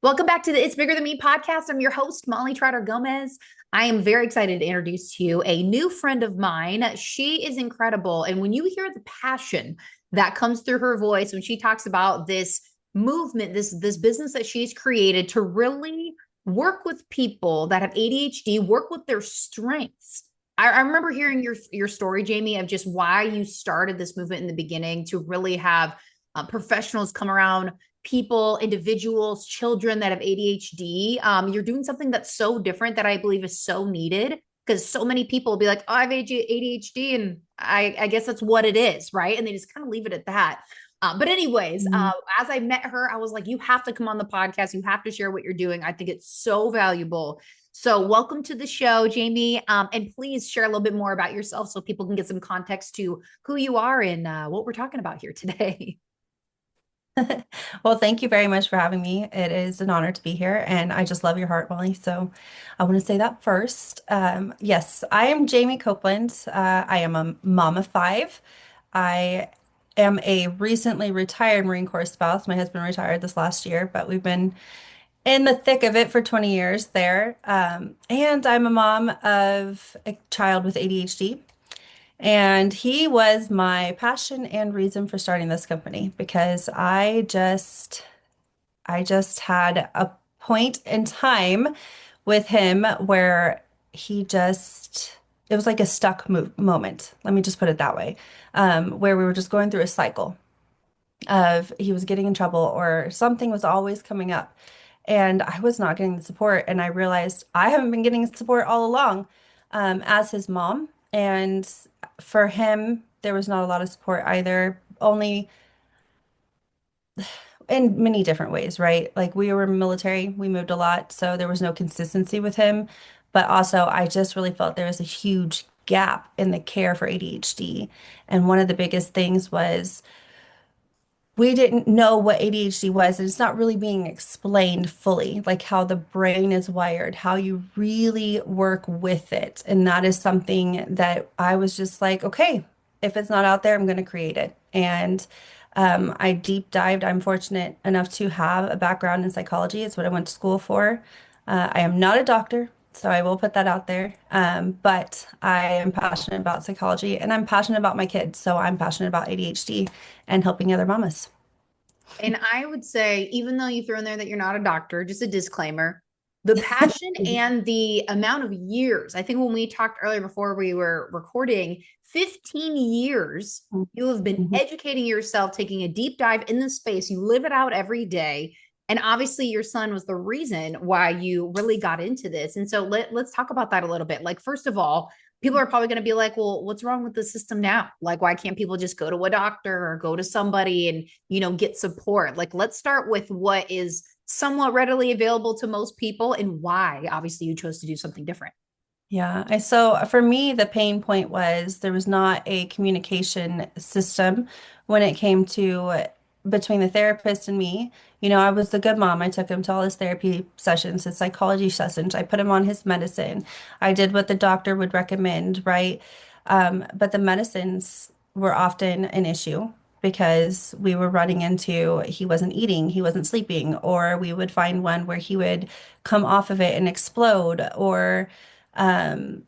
Welcome back to the It's Bigger Than Me podcast. I'm your host, Molly Trotter Gomez. I am very excited to introduce to you a new friend of mine. She is incredible. And when you hear the passion that comes through her voice when she talks about this movement, this business that she's created to really work with people that have ADHD, work with their strengths. I remember hearing your story, Jamie, of just why you started this movement in the beginning to really have professionals come around people, individuals, children that have ADHD. You're doing something that's so different that I believe is so needed because so many people will be like, oh, I have ADHD and I guess that's what it is, right? And they just kind of leave it at that. But anyways, Mhm. as I met her, I was like, you have to come on the podcast. You have to share what you're doing. I think it's so valuable. So welcome to the show, Jamie. And please share a little bit more about yourself so people can get some context to who you are and what we're talking about here today. Well, thank you very much for having me. It is an honor to be here, and I just love your heart, Molly. So I want to say that first. Yes, I am Jamie Copeland. I am a mom of five. I am a recently retired Marine Corps spouse. My husband retired this last year, but we've been in the thick of it for 20 years there. And I'm a mom of a child with ADHD. And he was my passion and reason for starting this company because I just had a point in time with him where he just it was like a stuck moment. Let me just put it that way. Where we were just going through a cycle of he was getting in trouble or something was always coming up. And I was not getting the support. And I realized I haven't been getting support all along, as his mom. And for him, there was not a lot of support either, only in many different ways, right? Like we were military, we moved a lot, so there was no consistency with him. But also, I just really felt there was a huge gap in the care for ADHD. And one of the biggest things was we didn't know what ADHD was, and it's not really being explained fully, like how the brain is wired, how you really work with it. And that is something that I was just like, okay, if it's not out there, I'm going to create it. And I deep dived. I'm fortunate enough to have a background in psychology. It's what I went to school for. I am not a doctor, so I will put that out there. But I am passionate about psychology and I'm passionate about my kids. So I'm passionate about ADHD and helping other mamas. And I would say, even though you throw in there that you're not a doctor, just a disclaimer, the passion and the amount of years. I think when we talked earlier before we were recording, 15 years you have been Mhm. educating yourself, taking a deep dive in the space. You live it out every day. And obviously, your son was the reason why you really got into this. And so let's talk about that a little bit. Like, first of all, people are probably going to be like, well, what's wrong with the system now? Like, why can't people just go to a doctor or go to somebody and, get support? Like, let's start with what is somewhat readily available to most people and why, obviously, you chose to do something different. Yeah, so for me, the pain point was there was not a communication system when it came to between the therapist and me. I was the good mom. I took him to all his therapy sessions, his psychology sessions. I put him on his medicine. I did what the doctor would recommend, right? But the medicines were often an issue because we were running into he wasn't eating, he wasn't sleeping, or we would find one where he would come off of it and explode, or um,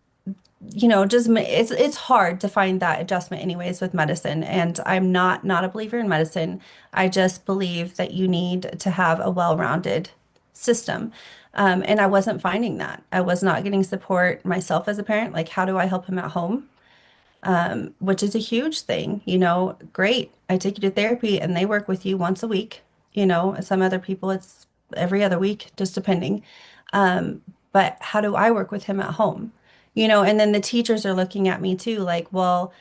just it's hard to find that adjustment anyways with medicine. And I'm not a believer in medicine. I just believe that you need to have a well-rounded system. And I wasn't finding that. I was not getting support myself as a parent. Like, how do I help him at home? Which is a huge thing. Great. I take you to therapy and they work with you once a week. Some other people it's every other week, just depending. But how do I work with him at home? And then the teachers are looking at me too, like, well,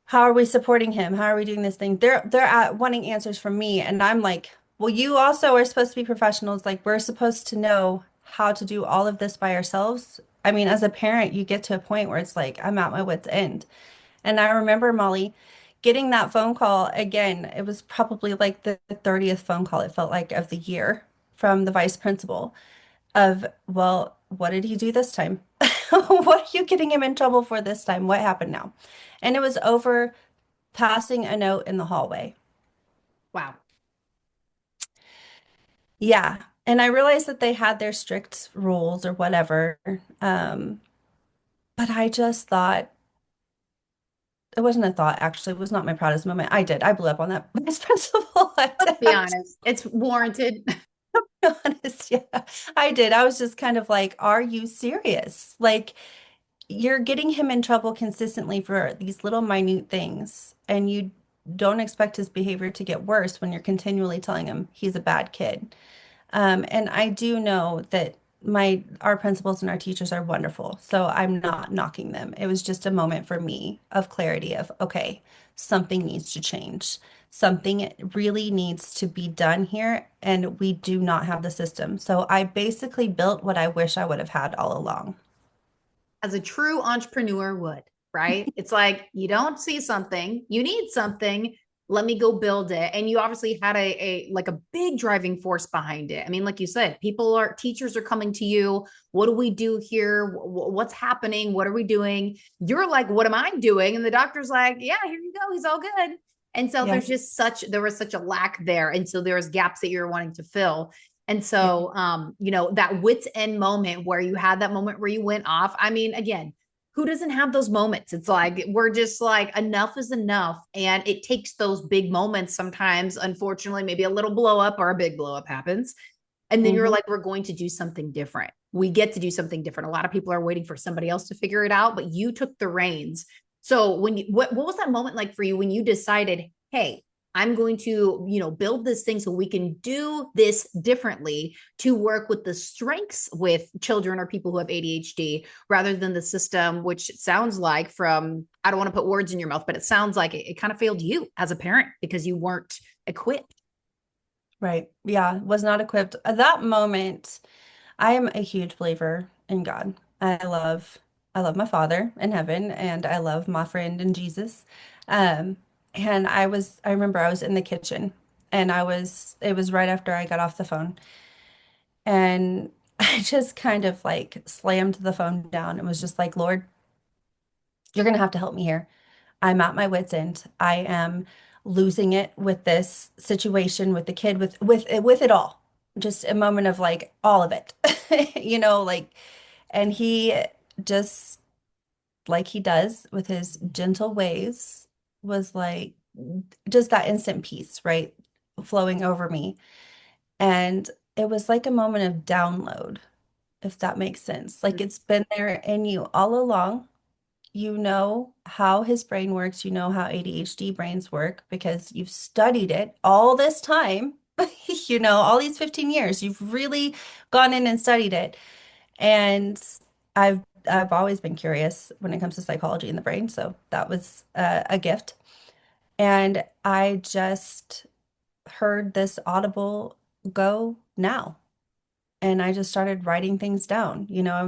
how are we supporting him? How are we doing this thing? They're wanting answers from me, and I'm like, well, you also are supposed to be professionals. Like, we're supposed to know how to do all of this by ourselves. I mean, as a parent, you get to a point where it's like, I'm at my wit's end. And I remember, Molly, getting that phone call again. It was probably like the 30th phone call, it felt like, of the year from the vice principal of, well, what did he do this time? What are you getting him in trouble for this time? What happened now? And it was over passing a note in the hallway. Wow. Yeah. And I realized that they had their strict rules or whatever. Um, but I just thought, it wasn't a thought, actually. It was not my proudest moment. I did. I blew up on that vice principal. I Let's be honest, it's warranted. be honest. Yeah, I did. I was just kind of like, are you serious? Like, you're getting him in trouble consistently for these little minute things, and you don't expect his behavior to get worse when you're continually telling him he's a bad kid. And I do know that our principals and our teachers are wonderful, so I'm not knocking them. It was just a moment for me of clarity of, okay, something needs to change. Something really needs to be done here, and we do not have the system. So I basically built what I wish I would have had all along. As a true entrepreneur would, right? It's like you don't see something, you need something, let me go build it. And you obviously had a like a big driving force behind it. I mean, like you said, teachers are coming to you. What do we do here? What's happening? What are we doing? You're like, what am I doing? And the doctor's like, yeah, here you go. He's all good. And so Yeah. there was such a lack there. And so there was gaps that you're wanting to fill. And Yeah. so, that wits end moment where you had that moment where you went off. I mean, again, who doesn't have those moments? It's like, we're just like, enough is enough. And it takes those big moments sometimes, unfortunately, maybe a little blow up or a big blow up happens. And then you're Hmm. like, we're going to do something different. We get to do something different. A lot of people are waiting for somebody else to figure it out, but you took the reins. So what was that moment like for you when you decided, hey, I'm going to, build this thing so we can do this differently to work with the strengths with children or people who have ADHD rather than the system, which sounds like I don't want to put words in your mouth, but it sounds like it kind of failed you as a parent because you weren't equipped. Right. Yeah. Was not equipped. At that moment, I am a huge believer in God. I love my Father in heaven, and I love my friend in Jesus. Um, and I remember I was in the kitchen, and it was right after I got off the phone, and I just kind of like slammed the phone down and was just like, Lord, you're gonna have to help me here. I'm at my wit's end. I am losing it with this situation with the kid, with it all. Just a moment of like all of it, like, and he just like he does with his gentle ways was like just that instant peace, right? Flowing over me. And it was like a moment of download, if that makes sense. Like it's been there in you all along. You know how his brain works, you know how ADHD brains work because you've studied it all this time, all these 15 years. You've really gone in and studied it. And I've I've always been curious when it comes to psychology in the brain, so that was a gift. And I just heard this audible go now. And I just started writing things down.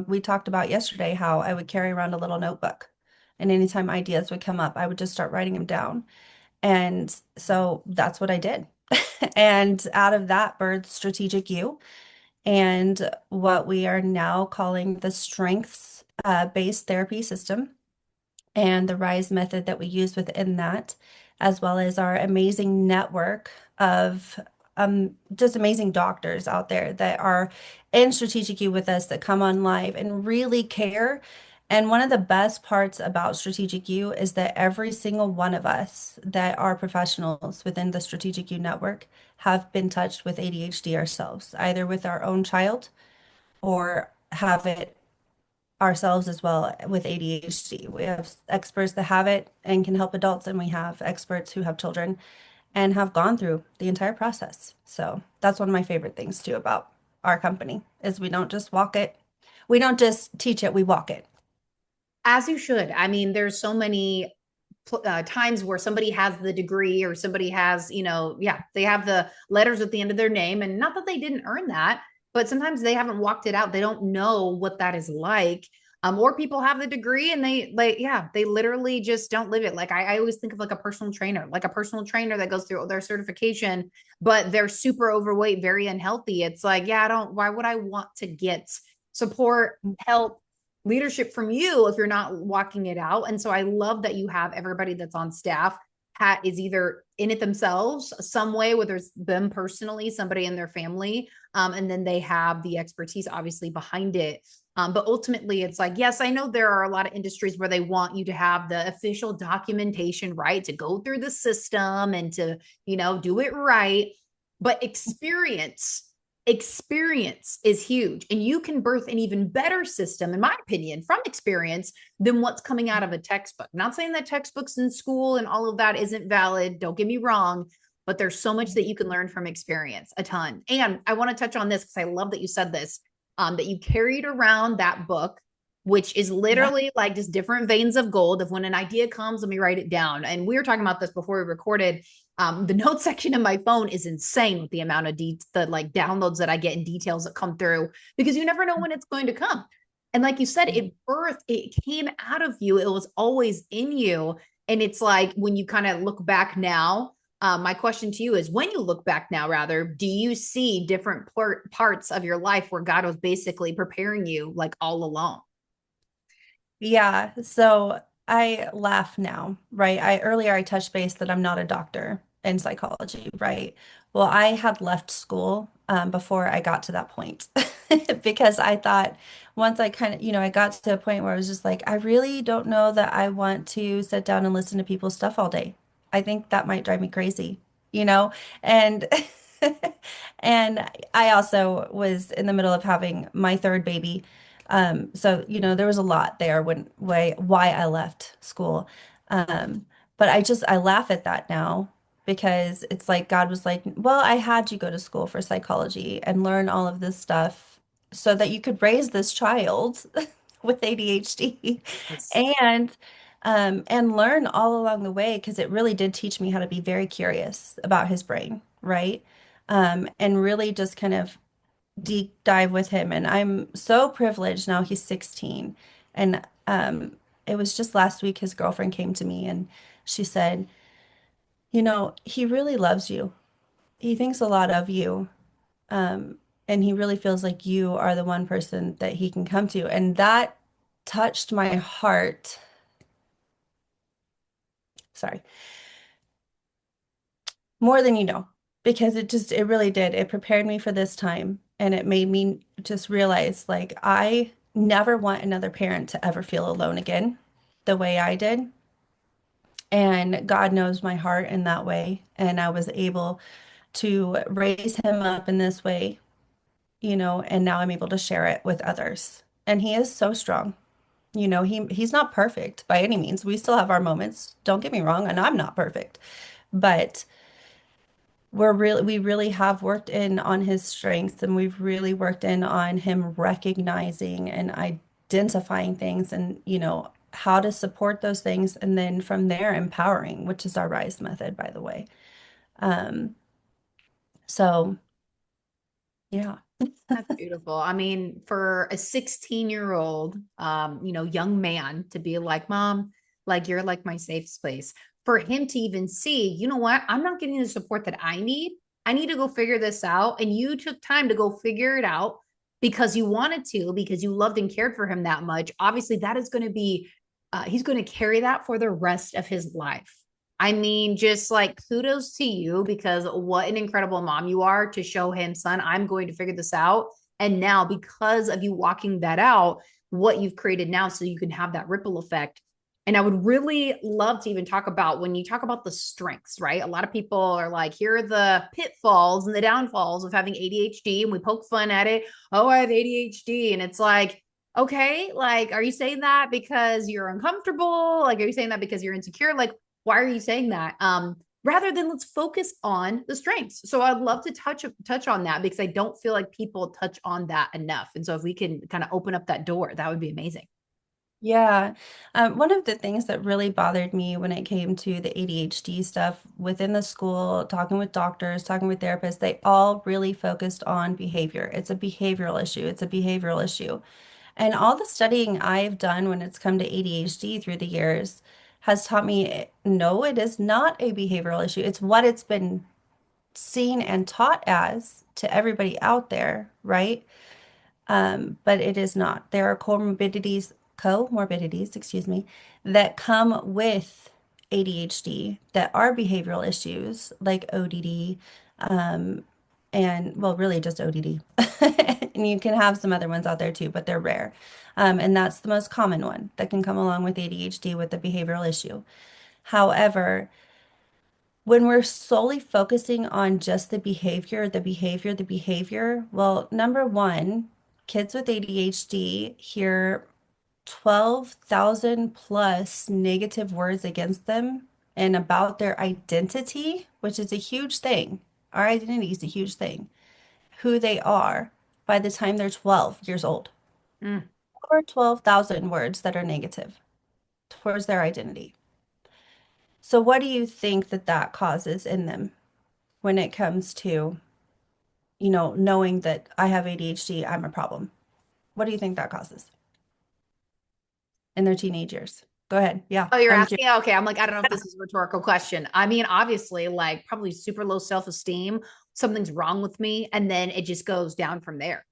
We talked about yesterday how I would carry around a little notebook. And anytime ideas would come up, I would just start writing them down. And so that's what I did. And out of that birthed Strategic U and what we are now calling the strengths based therapy system and the RISE method that we use within that, as well as our amazing network of just amazing doctors out there that are in Strategic U with us that come on live and really care. And one of the best parts about Strategic U is that every single one of us that are professionals within the Strategic U network have been touched with ADHD ourselves, either with our own child or have it ourselves as well with ADHD. We have experts that have it and can help adults, and we have experts who have children and have gone through the entire process. So that's one of my favorite things too about our company is we don't just walk it. We don't just teach it, we walk it. As you should. I mean, there's so many times where somebody has the degree or somebody has, yeah, they have the letters at the end of their name. And not that they didn't earn that, but sometimes they haven't walked it out. They don't know what that is like. Or people have the degree and they literally just don't live it. Like I always think of like a personal trainer, that goes through their certification, but they're super overweight, very unhealthy. It's like, yeah, why would I want to get support, help, leadership from you if you're not walking it out? And so I love that you have everybody that's on staff is either in it themselves some way, whether it's them personally, somebody in their family, and then they have the expertise obviously behind it. But ultimately, it's like, yes, I know there are a lot of industries where they want you to have the official documentation, right, to go through the system and to, do it right. But experience is huge. And you can birth an even better system, in my opinion, from experience than what's coming out of a textbook. I'm not saying that textbooks in school and all of that isn't valid. Don't get me wrong. But there's so much that you can learn from experience, a ton. And I want to touch on this because I love that you said this, that you carried around that book, which is Yeah. literally like just different veins of gold of when an idea comes, let me write it down. And we were talking about this before we recorded. The notes section of my phone is insane with the amount of the like downloads that I get and details that come through because you never know when it's going to come. And like you said, it came out of you. It was always in you. And it's like when you kind of look back now, my question to you is when you look back now, rather, do you see different parts of your life where God was basically preparing you like all along? Yeah, so I laugh now, right? I touched base that I'm not a doctor in psychology, right? Well, I had left school before I got to that point because I thought once I kind of, I got to a point where I was just like, I really don't know that I want to sit down and listen to people's stuff all day. I think that might drive me crazy, you know? And and I also was in the middle of having my third baby. So, there was a lot there why I left school. But I laugh at that now because it's like God was like, well, I had you go to school for psychology and learn all of this stuff so that you could raise this child with ADHD Yes. and learn all along the way because it really did teach me how to be very curious about his brain, right? And really just kind of deep dive with him. And I'm so privileged now he's 16. And it was just last week his girlfriend came to me and she said, he really loves you. He thinks a lot of you. Um, and he really feels like you are the one person that he can come to. And that touched my heart. Sorry, more than you know, because it really did. It prepared me for this time and it made me just realize like I never want another parent to ever feel alone again the way I did. And God knows my heart in that way. And I was able to raise him up in this way, and now I'm able to share it with others. And he is so strong. He's not perfect by any means. We still have our moments. Don't get me wrong, and I'm not perfect. But we really have worked in on his strengths and we've really worked in on him recognizing and identifying things and how to support those things and then from there empowering, which is our RISE method, by the way. um so yeah. That's beautiful. I mean, for a 16-year-old, young man to be like, Mom, like you're like my safe space. For him to even see, you know what? I'm not getting the support that I need. I need to go figure this out. And you took time to go figure it out because you wanted to, because you loved and cared for him that much. Obviously, that is going to be, he's going to carry that for the rest of his life. I mean, just like kudos to you because what an incredible mom you are to show him, son, I'm going to figure this out. And now, because of you walking that out, what you've created now, so you can have that ripple effect. And I would really love to even talk about when you talk about the strengths, right? A lot of people are like, here are the pitfalls and the downfalls of having ADHD, and we poke fun at it. Oh, I have ADHD. And it's like, okay, like, are you saying that because you're uncomfortable? Like, are you saying that because you're insecure? Like, why are you saying that? Rather than let's focus on the strengths. So I'd love to touch on that because I don't feel like people touch on that enough. And so if we can kind of open up that door, that would be amazing. Yeah. One of the things that really bothered me when it came to the ADHD stuff within the school, talking with doctors, talking with therapists, they all really focused on behavior. It's a behavioral issue. It's a behavioral issue. And all the studying I've done when it's come to ADHD through the years has taught me no, it is not a behavioral issue. It's what it's been seen and taught as to everybody out there, right? But it is not. There are comorbidities, excuse me, that come with ADHD that are behavioral issues like ODD, um, and well, really just ODD. And you can have some other ones out there too, but they're rare. And that's the most common one that can come along with ADHD with the behavioral issue. However, when we're solely focusing on just the behavior, well, number one, kids with ADHD hear 12,000 plus negative words against them and about their identity, which is a huge thing. Our identity is a huge thing. Who they are by the time they're 12 years old. Mm. Over 12,000 words that are negative towards their identity. So what do you think that that causes in them when it comes to, knowing that I have ADHD, I'm a problem? What do you think that causes in their teenage years? Go ahead. Yeah, Oh, you're I'm curious. asking? Okay. I'm like, I don't know if this is a rhetorical question. I mean, obviously, like probably super low self-esteem. Something's wrong with me. And then it just goes down from there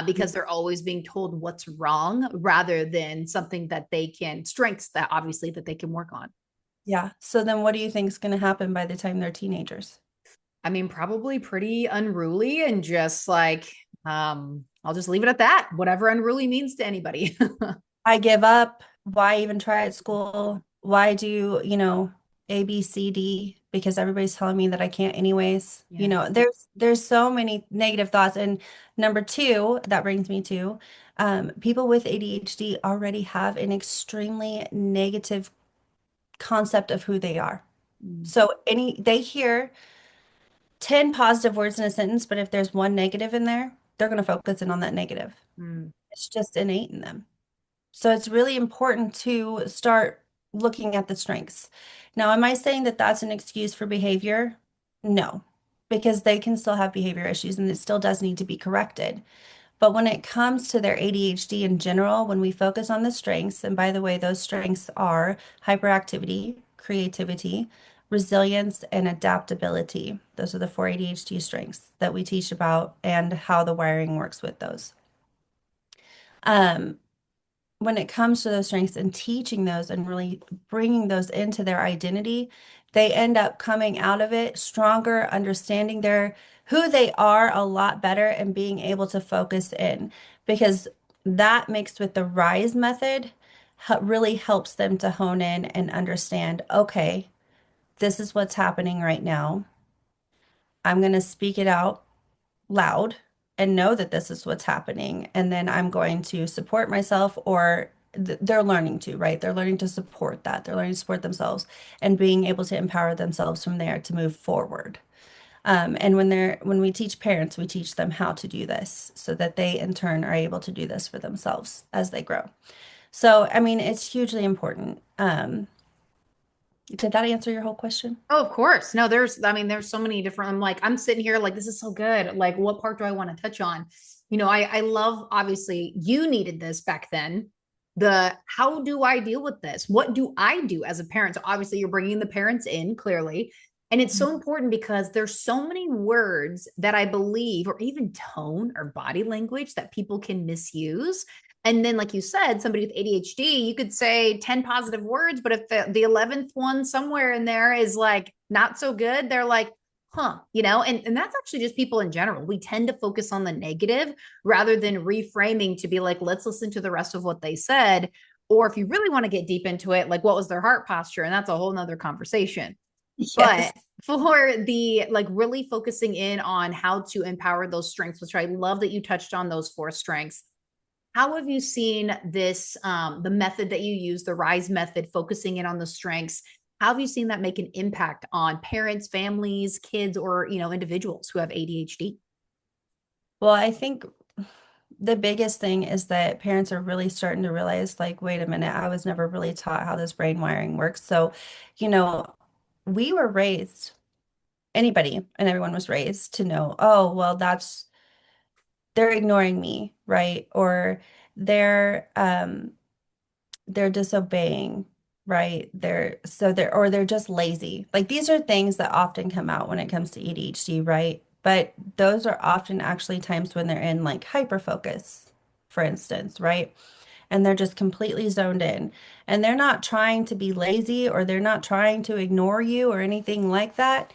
because they're always being told what's wrong rather than something that they can, strengths that obviously that they can work on. Yeah. So then what do you think is going to happen by the time they're teenagers? I mean, probably pretty unruly and just like, I'll just leave it at that. Whatever unruly means to anybody. I give up. Why even try at school? Why do, A, B, C, D? Because everybody's telling me that I can't anyways. Yes. There's so many negative thoughts. And number two, that brings me to people with ADHD already have an extremely negative concept of who they are. Mm, So they hear 10 positive words in a sentence, but if there's one negative in there, they're going to focus in on that negative. mm. It's just innate in them. So it's really important to start looking at the strengths. Now, am I saying that that's an excuse for behavior? No, because they can still have behavior issues and it still does need to be corrected. But when it comes to their ADHD in general, when we focus on the strengths, and by the way, those strengths are hyperactivity, creativity, resilience, and adaptability. Those are the four ADHD strengths that we teach about and how the wiring works with those. Um, when it comes to those strengths and teaching those and really bringing those into their identity, they end up coming out of it stronger, understanding who they are a lot better and being able to focus in because that mixed with the RISE method really helps them to hone in and understand, okay, this is what's happening right now. I'm going to speak it out loud and know that this is what's happening. And then I'm going to support myself, or they're learning to, right? They're learning to support that. They're learning to support themselves and being able to empower themselves from there to move forward. And when we teach parents, we teach them how to do this so that they in turn are able to do this for themselves as they grow. So, I mean, it's hugely important. Did that answer your whole question? Oh, of course. No, I mean, there's so many different, I'm like, I'm sitting here like, this is so good. Like, what part do I want to touch on? I love, obviously, you needed this back then. How do I deal with this? What do I do as a parent? So, obviously, you're bringing the parents in clearly. And it's so important because there's so many words that I believe, or even tone or body language that people can misuse. And then, like you said, somebody with ADHD, you could say 10 positive words, but if the 11th one somewhere in there is like not so good, they're like, and that's actually just people in general. We tend to focus on the negative rather than reframing to be like, let's listen to the rest of what they said. Or if you really want to get deep into it, like what was their heart posture? And that's a whole nother conversation. Yes. But for the like really focusing in on how to empower those strengths, which I love that you touched on those four strengths. How have you seen this, the method that you use, the RISE method, focusing in on the strengths? How have you seen that make an impact on parents, families, kids, or, individuals who have ADHD? Well, I think the biggest thing is that parents are really starting to realize, like, wait a minute, I was never really taught how this brain wiring works. So, you know, we were raised, anybody and everyone was raised to know, oh, well, they're ignoring me, right? Or they're um they're disobeying, right? They're just lazy. Like these are things that often come out when it comes to ADHD, right? But those are often actually times when they're in like hyper focus, for instance, right? and they're just completely zoned in. And they're not trying to be lazy or they're not trying to ignore you or anything like that.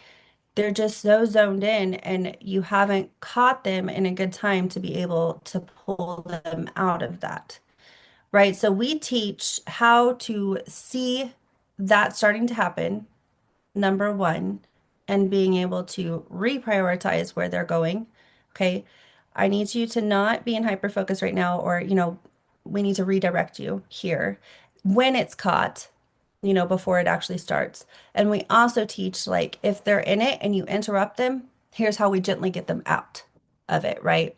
They're just so zoned in, and you haven't caught them in a good time to be able to pull them out of that. Right? So we teach how to see that starting to happen, number one, and being able to reprioritize where they're going. Okay. I need you to not be in hyper focus right now, or, we need to redirect you here when it's caught, before it actually starts. And we also teach, like, if they're in it and you interrupt them, here's how we gently get them out of it, right?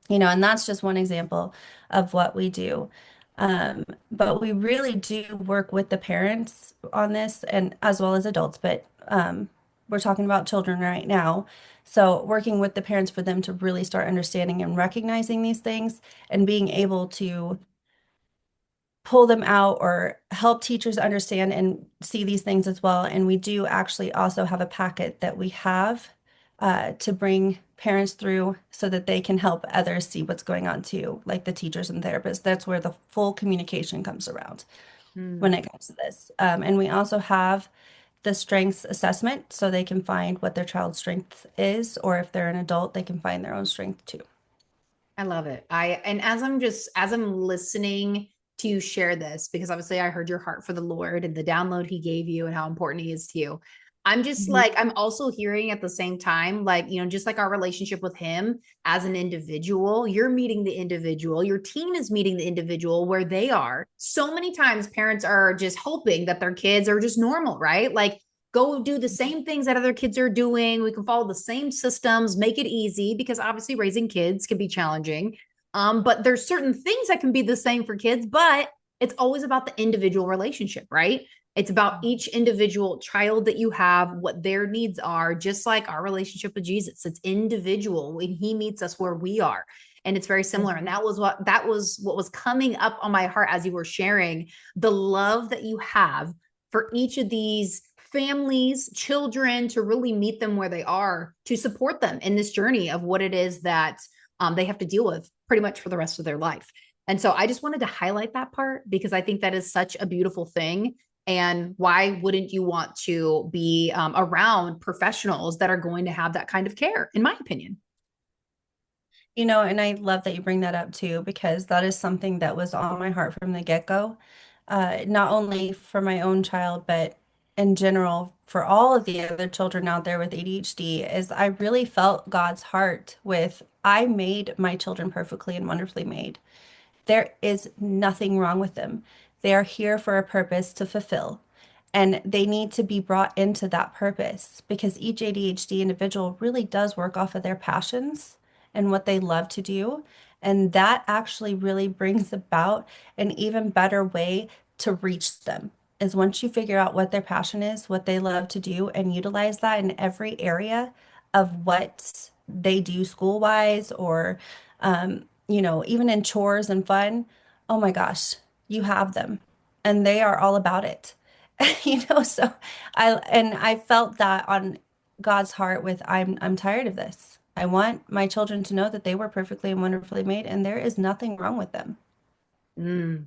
And that's just one example of what we do. But we really do work with the parents on this and as well as adults, but we're talking about children right now. So working with the parents for them to really start understanding and recognizing these things and being able to pull them out or help teachers understand and see these things as well. And we do actually also have a packet that we have to bring parents through so that they can help others see what's going on too, like the teachers and therapists. That's where the full communication comes around when Mm. it comes to this. And we also have the strengths assessment so they can find what their child's strength is, or if they're an adult, they can find their own strength too. I love it. And as I'm listening to you share this, because obviously I heard your heart for the Lord and the download he gave you and how important he is to you. I'm just Mhm. like, I'm also hearing at the same time, like, just like our relationship with him as an individual, you're meeting the individual, your teen is meeting the individual where they are. So many times parents are just hoping that their kids are just normal, right? Like, go do the same things that other kids are doing. We can follow the same systems, make it easy because obviously raising kids can be challenging. But there's certain things that can be the same for kids, but it's always about the individual relationship, right? It's about each individual child that you have, what their needs are, just like our relationship with Jesus. It's individual when he meets us where we are. And it's very similar. And that was what was coming up on my heart as you were sharing the love that you have for each of these families, children, to really meet them where they are, to support them in this journey of what it is that they have to deal with pretty much for the rest of their life. And so I just wanted to highlight that part because I think that is such a beautiful thing. And why wouldn't you want to be around professionals that are going to have that kind of care, in my opinion? And I love that you bring that up too, because that is something that was on my heart from the get-go. Not only for my own child, but in general for all of the other children out there with ADHD, is I really felt God's heart with, I made my children perfectly and wonderfully made. There is nothing wrong with them. They are here for a purpose to fulfill, and they need to be brought into that purpose because each ADHD individual really does work off of their passions and what they love to do. And that actually really brings about an even better way to reach them. Is once you figure out what their passion is, what they love to do, and utilize that in every area of what they do school wise or even in chores and fun, oh my gosh, you have them and they are all about it. So I felt that on God's heart with, I'm tired of this. I want my children to know that they were perfectly and wonderfully made and there is nothing wrong with them.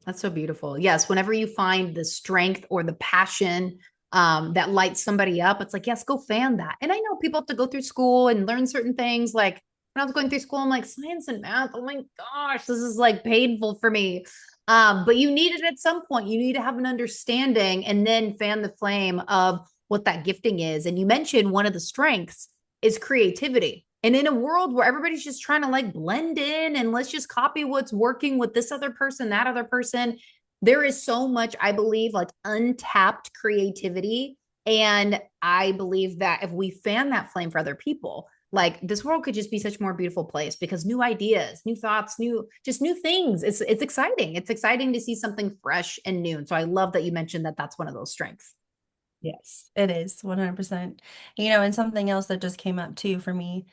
That's so beautiful. Yes, whenever you find the strength or the passion that lights somebody up, it's like, yes, go fan that. And I know people have to go through school and learn certain things. Like when I was going through school, I'm like, science and math. Oh my gosh, this is like painful for me. But you need it at some point. You need to have an understanding and then fan the flame of what that gifting is. And you mentioned one of the strengths is creativity. And in a world where everybody's just trying to like blend in and let's just copy what's working with this other person, that other person, there is so much, I believe, like untapped creativity. And I believe that if we fan that flame for other people, like this world could just be such a more beautiful place because new ideas, new thoughts, new things. It's exciting. It's exciting to see something fresh and new. And so I love that you mentioned that that's one of those strengths. Yes, it is 100%. And something else that just came up too for me,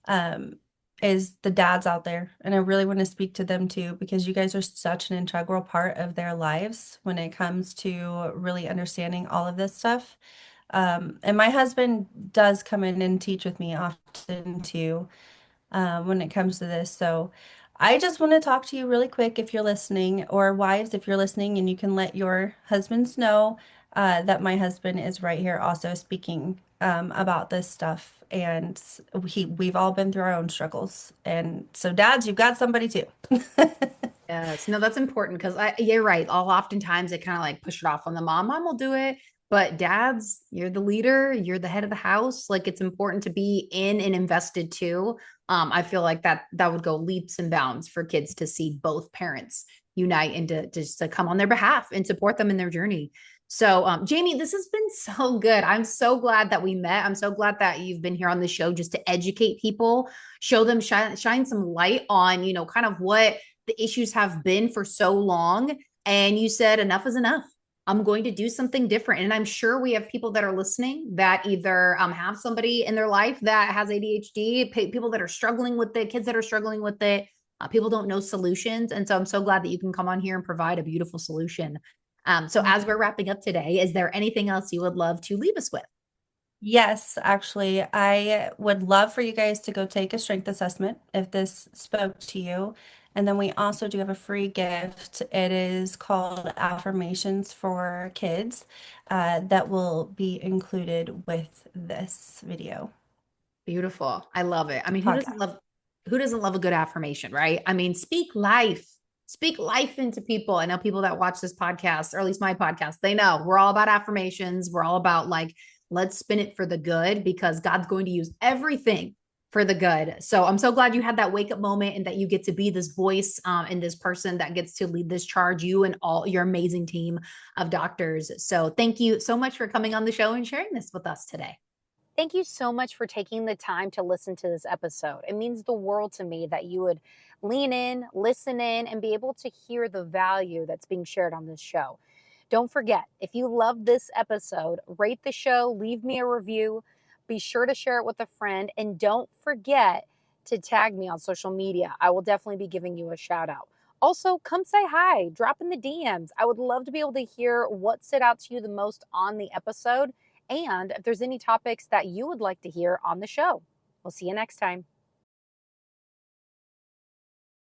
um, is the dads out there. And I really want to speak to them too, because you guys are such an integral part of their lives when it comes to really understanding all of this stuff. And my husband does come in and teach with me often too, when it comes to this. So I just want to talk to you really quick if you're listening, or wives, if you're listening, and you can let your husbands know that my husband is right here also speaking about this stuff. And we've all been through our own struggles. And so, dads, you've got somebody too. Yes, no, that's important because you're right. I'll oftentimes they kind of like push it off on the mom. Mom will do it, but dads, you're the leader, you're the head of the house. Like it's important to be in and invested too. I feel like that would go leaps and bounds for kids to see both parents unite and to just to come on their behalf and support them in their journey. So, Jamie, this has been so good. I'm so glad that we met. I'm so glad that you've been here on the show just to educate people, show them, shine some light on, kind of what the issues have been for so long. And you said, enough is enough. I'm going to do something different. And I'm sure we have people that are listening that either have somebody in their life that has ADHD, people that are struggling with it, kids that are struggling with it. People don't know solutions. And so I'm so glad that you can come on here and provide a beautiful solution. So as we're wrapping up today, is there anything else you would love to leave us with? Yes, actually, I would love for you guys to go take a strength assessment if this spoke to you. And then we also do have a free gift. It is called Affirmations for Kids, that will be included with this video Beautiful. I love it. I mean, podcast. who doesn't love a good affirmation, right? I mean, speak life. Speak life into people. I know people that watch this podcast, or at least my podcast, they know we're all about affirmations. We're all about like, let's spin it for the good because God's going to use everything for the good. So I'm so glad you had that wake up moment and that you get to be this voice and this person that gets to lead this charge, you and all your amazing team of doctors. So thank you so much for coming on the show and sharing this with us today. Thank you so much for taking the time to listen to this episode. It means the world to me that you would lean in, listen in, and be able to hear the value that's being shared on this show. Don't forget, if you love this episode, rate the show, leave me a review, be sure to share it with a friend, and don't forget to tag me on social media. I will definitely be giving you a shout out. Also, come say hi, drop in the DMs. I would love to be able to hear what stood out to you the most on the episode and if there's any topics that you would like to hear on the show. We'll see you next time.